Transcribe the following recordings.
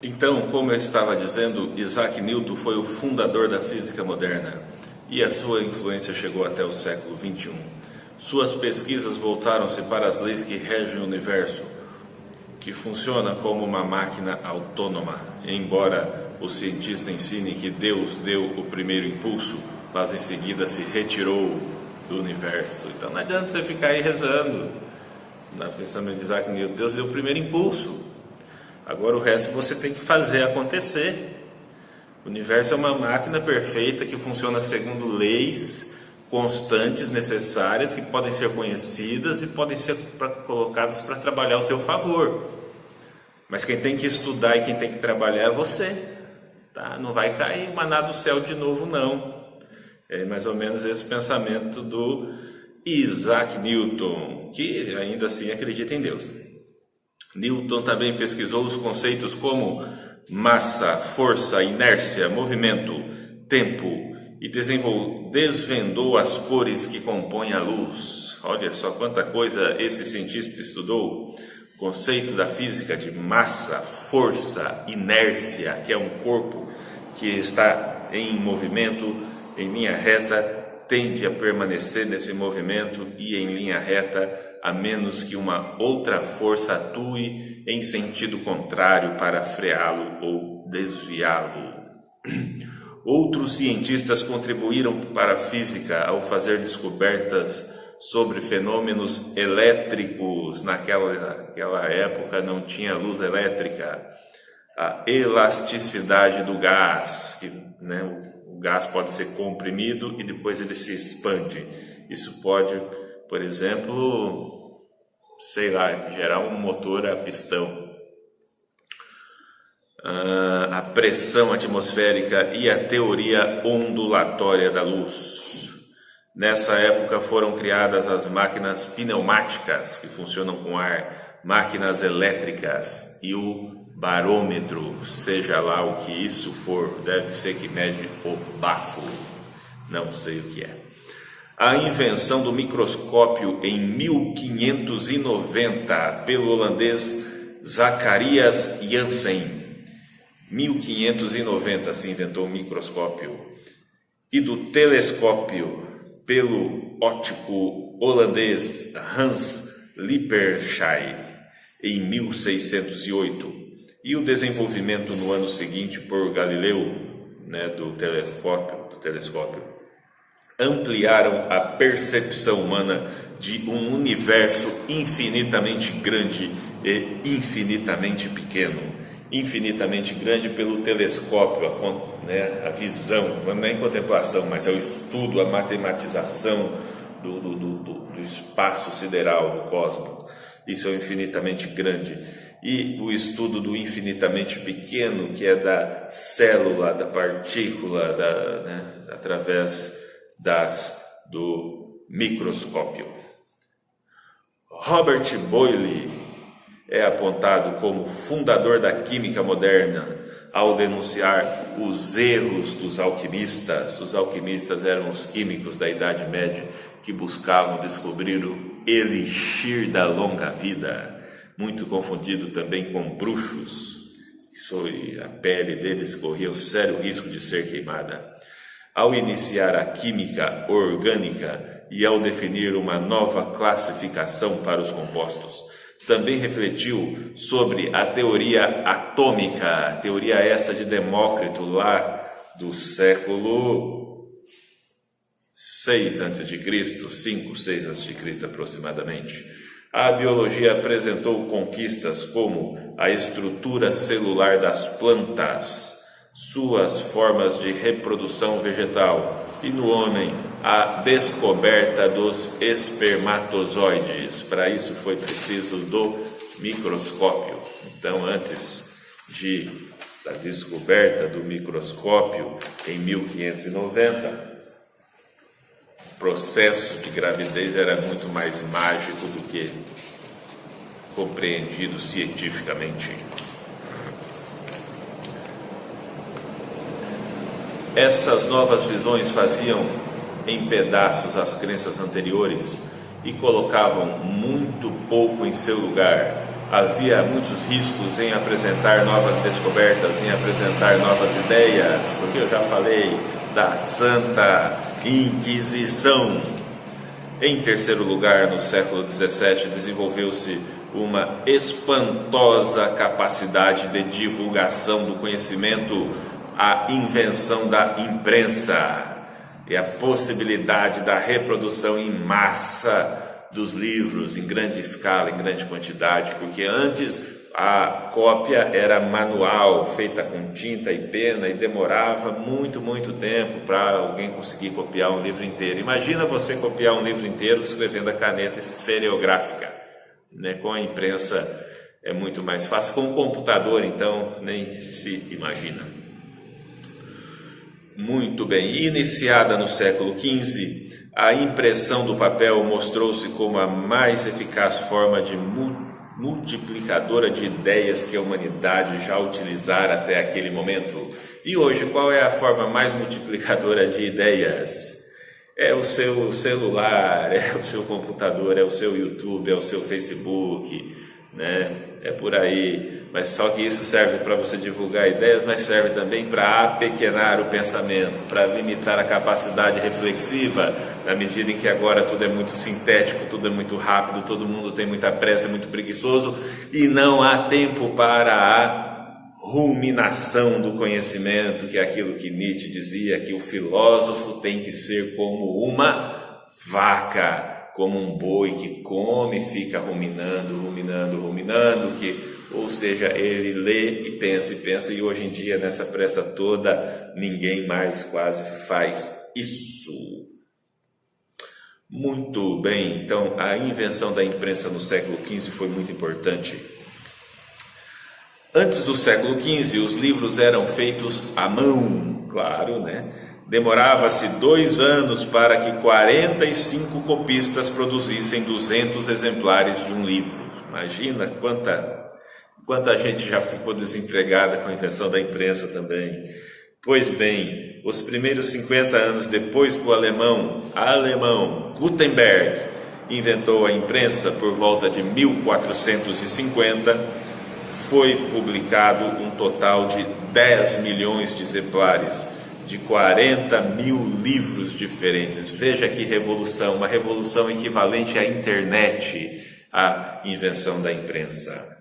Então, como eu estava dizendo, Isaac Newton foi o fundador da física moderna e a sua influência chegou até o século XXI. Suas pesquisas voltaram-se para as leis que regem o universo, que funciona como uma máquina autônoma. Embora o cientista ensine que Deus deu o primeiro impulso, mas em seguida se retirou do universo. Então não adianta você ficar aí rezando. Na pensamento de Isaac Newton, Deus deu o primeiro impulso. Agora o resto você tem que fazer acontecer. O universo é uma máquina perfeita que funciona segundo leis constantes, necessárias, que podem ser conhecidas e podem ser colocadas para trabalhar ao teu favor. Mas quem tem que estudar e quem tem que trabalhar é você. Tá? Não vai cair maná do céu de novo, não. É mais ou menos esse pensamento do Isaac Newton, que ainda assim acredita em Deus. Newton também pesquisou os conceitos como massa, força, inércia, movimento, tempo e desvendou as cores que compõem a luz. Olha só quanta coisa esse cientista estudou. O conceito da física de massa, força, inércia, que é um corpo que está em movimento, em linha reta, tende a permanecer nesse movimento e em linha reta, a menos que uma outra força atue em sentido contrário para freá-lo ou desviá-lo. Outros cientistas contribuíram para a física ao fazer descobertas sobre fenômenos elétricos. Naquela época não tinha luz elétrica. A elasticidade do gás, o gás pode ser comprimido e depois ele se expande. Isso pode, por exemplo, gerar um motor a pistão. A pressão atmosférica e a teoria ondulatória da luz. Nessa época foram criadas as máquinas pneumáticas, que funcionam com ar, máquinas elétricas e o barômetro, seja lá o que isso for, deve ser que mede o bafo, não sei o que é. A invenção do microscópio em 1590 pelo holandês Zacharias Janssen. 1590 se inventou o microscópio. E do telescópio pelo óptico holandês Hans Lippershey em 1608. E o desenvolvimento no ano seguinte por Galileu, do telescópio, ampliaram a percepção humana de um universo infinitamente grande e infinitamente pequeno. Infinitamente grande pelo telescópio, a visão, não é em contemplação, mas é o estudo, a matematização do espaço sideral, do cosmos. Isso é o infinitamente grande. E o estudo do infinitamente pequeno, que é da célula, da partícula, através do microscópio. Robert Boyle é apontado como fundador da química moderna ao denunciar os erros dos alquimistas. Os alquimistas eram os químicos da Idade Média que buscavam descobrir o elixir da longa vida, muito confundido também com bruxos. A pele deles corria o sério risco de ser queimada. Ao iniciar a química orgânica e ao definir uma nova classificação para os compostos, também refletiu sobre a teoria atômica, teoria essa de Demócrito, lá do século 6 a.C., 5, 6 a.C. aproximadamente. A biologia apresentou conquistas como a estrutura celular das plantas, suas formas de reprodução vegetal e no homem a descoberta dos espermatozoides. Para isso foi preciso do microscópio. Então, antes da descoberta do microscópio em 1590, o processo de gravidez era muito mais mágico do que compreendido cientificamente. Essas novas visões faziam em pedaços as crenças anteriores e colocavam muito pouco em seu lugar. Havia muitos riscos em apresentar novas descobertas, em apresentar novas ideias, porque eu já falei da Santa Inquisição. Em terceiro lugar, no século XVII, desenvolveu-se uma espantosa capacidade de divulgação do conhecimento, a invenção da imprensa e a possibilidade da reprodução em massa dos livros, em grande escala, em grande quantidade, porque antes a cópia era manual, feita com tinta e pena, e demorava muito tempo para alguém conseguir copiar um livro inteiro. Imagina você copiar um livro inteiro escrevendo a caneta esferográfica, né? Com a imprensa é muito mais fácil, com o computador então nem se imagina. Muito bem, iniciada no século XV, a impressão do papel mostrou-se como a mais eficaz forma de multiplicadora de ideias que a humanidade já utilizara até aquele momento. E hoje, qual é a forma mais multiplicadora de ideias? É o seu celular, é o seu computador, é o seu YouTube, é o seu Facebook, né? É por aí. Mas só que isso serve para você divulgar ideias, mas serve também para apequenar o pensamento, para limitar a capacidade reflexiva, na medida em que agora tudo é muito sintético, tudo é muito rápido, todo mundo tem muita pressa, é muito preguiçoso e não há tempo para a ruminação do conhecimento, que é aquilo que Nietzsche dizia, que o filósofo tem que ser como uma vaca, como um boi que come e fica ruminando, ou seja, ele lê e pensa, e hoje em dia, nessa pressa toda, ninguém mais quase faz isso. Muito bem, então a invenção da imprensa no século XV foi muito importante. Antes do século XV, os livros eram feitos à mão, claro, né? Demorava-se 2 anos para que 45 copistas produzissem 200 exemplares de um livro. Imagina quanta gente já ficou desempregada com a invenção da imprensa também. Pois bem, os primeiros 50 anos depois que o alemão Gutenberg inventou a imprensa, por volta de 1450, foi publicado um total de 10 milhões de exemplares, de 40 mil livros diferentes. Veja que revolução, uma revolução equivalente à internet, a invenção da imprensa.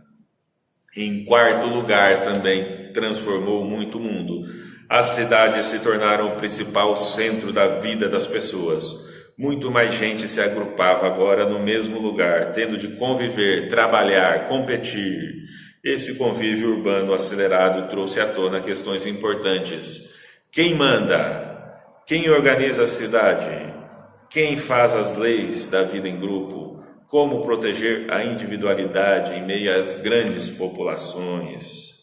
Em quarto lugar, também transformou muito o mundo. As cidades se tornaram o principal centro da vida das pessoas. Muito mais gente se agrupava agora no mesmo lugar, tendo de conviver, trabalhar, competir. Esse convívio urbano acelerado trouxe à tona questões importantes. Quem manda? Quem organiza a cidade? Quem faz as leis da vida em grupo? Como proteger a individualidade em meio às grandes populações?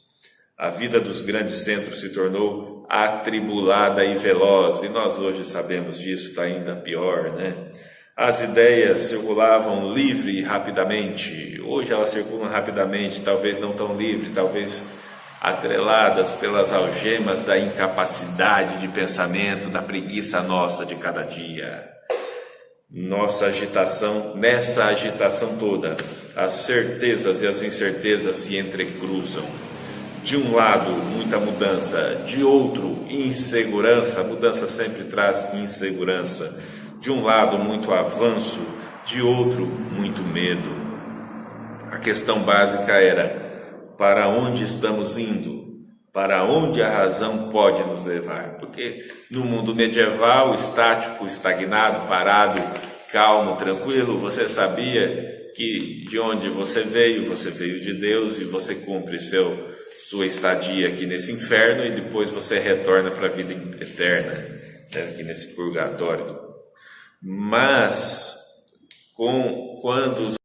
A vida dos grandes centros se tornou atribulada e veloz, e nós hoje sabemos disso, está ainda pior, né? As ideias circulavam livre e rapidamente. Hoje elas circulam rapidamente, talvez não tão livre, talvez atreladas pelas algemas da incapacidade de pensamento, da preguiça nossa de cada dia. Nessa agitação toda, as certezas e as incertezas se entrecruzam. De um lado, muita mudança, de outro, insegurança. A mudança sempre traz insegurança. De um lado, muito avanço, de outro, muito medo. A questão básica era: para onde estamos indo? Para onde a razão pode nos levar? Porque no mundo medieval, estático, estagnado, parado, calmo, tranquilo, você sabia que de onde você veio de Deus, e você cumpre sua estadia aqui nesse inferno e depois você retorna para a vida eterna, né, aqui nesse purgatório. Mas quando os